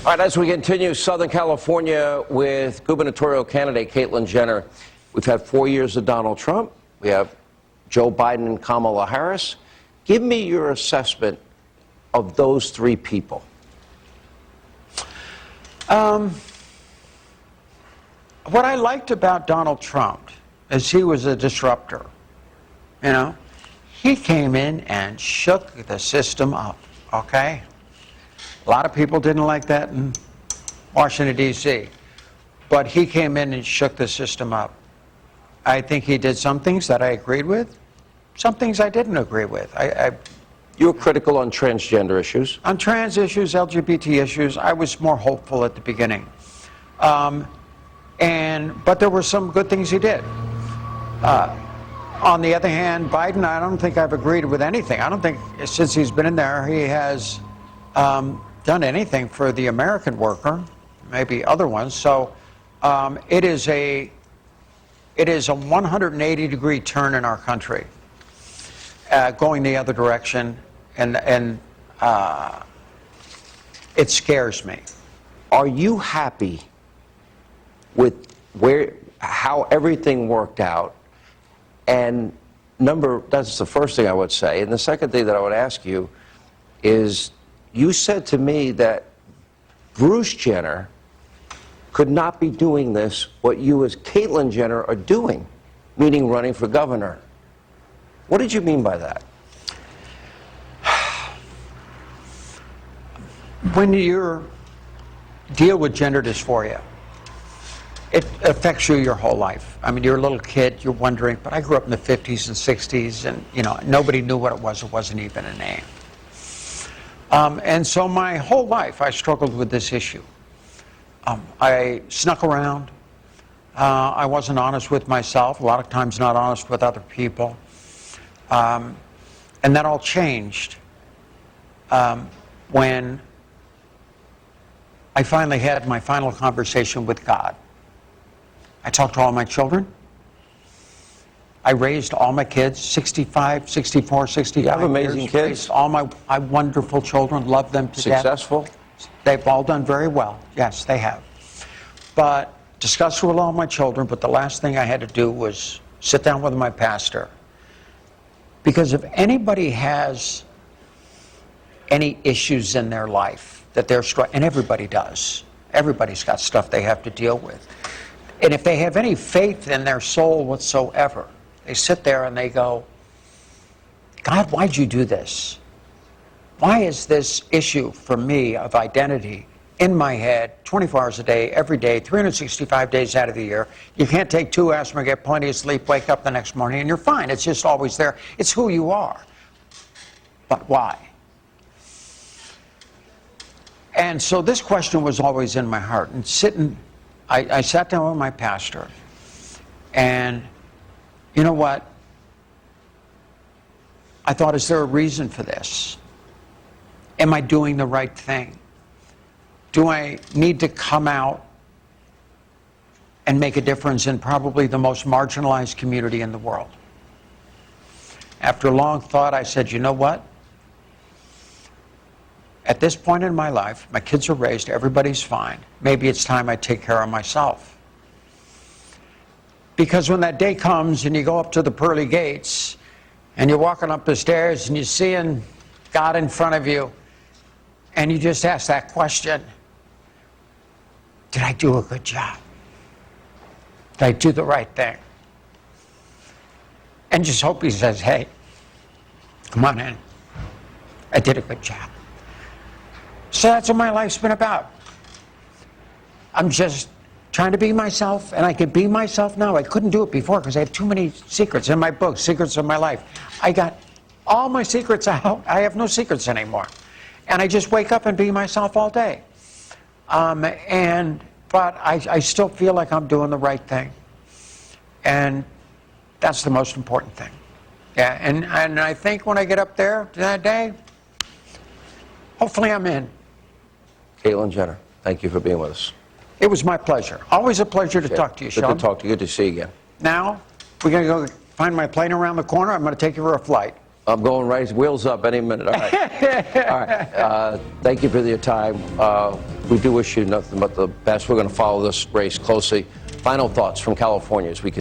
All right, as we continue Southern California with gubernatorial candidate Caitlyn Jenner, we've had 4 years of Donald Trump. We have Joe Biden and Kamala Harris. Give me your assessment of those three people. What I liked about Donald Trump is he was a disruptor. You know, he came in and shook the system up, okay? A lot of people didn't like that in Washington, D.C., but he came in and shook the system up. I think he did some things that I agreed with, some things I didn't agree with. You were critical on transgender issues. On trans issues, LGBT issues, I was more hopeful at the beginning. But there were some good things he did. On the other hand, Biden, I don't think I've agreed with anything. I don't think since he's been in there, he has done anything for the American worker, maybe other ones. So it is a 180-degree turn in our country, going the other direction, and it scares me. Are you happy with how everything worked out? And that's the first thing I would say. And the second thing that I would ask you is, you said to me that Bruce Jenner could not be doing this, what you as Caitlyn Jenner are doing, meaning running for governor. What did you mean by that? When you deal with gender dysphoria, it affects you your whole life. I mean, you're a little kid, you're wondering, but I grew up in the 50s and 60s, and, you know, nobody knew what it was. It wasn't even a name. And so my whole life, I struggled with this issue. I snuck around. I wasn't honest with myself, a lot of times not honest with other people. And that all changed when I finally had my final conversation with God. I talked to all my children. I raised all my kids, 65, 64, 65 You have amazing years. kids. Raised all my wonderful children, love them to death. Successful? They've all done very well. Yes, they have. But discussed with all my children, but the last thing I had to do was sit down with my pastor. Because if anybody has any issues in their life that they're struggling, and everybody does, everybody's got stuff they have to deal with. And if they have any faith in their soul whatsoever, they sit there and they go, God, why'd you do this? Why is this issue for me of identity in my head 24 hours a day, every day, 365 days out of the year? You can't take 2 aspirin, get plenty of sleep, wake up the next morning, and you're fine. It's just always there. It's who you are. But why? And so this question was always in my heart. And I sat down with my pastor, and you know what? I thought, is there a reason for this? Am I doing the right thing? Do I need to come out and make a difference in probably the most marginalized community in the world? After long thought, I said, you know what? At this point in my life, my kids are raised, everybody's fine. Maybe it's time I take care of myself. Because when that day comes and you go up to the pearly gates and you're walking up the stairs and you're seeing God in front of you, and you just ask that question, did I do a good job? Did I do the right thing? And just hope he says, hey, come on in. I did a good job. So that's what my life's been about. I'm just trying to be myself, and I can be myself now. I couldn't do it before because I have too many secrets in my book, Secrets of My Life. I got all my secrets out. I have no secrets anymore. And I just wake up and be myself all day. But I still feel like I'm doing the right thing. And that's the most important thing. Yeah, and I think when I get up there that day, hopefully I'm in. Caitlyn Jenner, thank you for being with us. It was my pleasure. Always a pleasure to talk to you, Sean. Good to talk to you. Good to see you again. Now, we're going to go find my plane around the corner. I'm going to take you for a flight. I'm going right, wheels up any minute. All right. All right. Thank you for your time. We do wish you nothing but the best. We're going to follow this race closely. Final thoughts from California as we continue.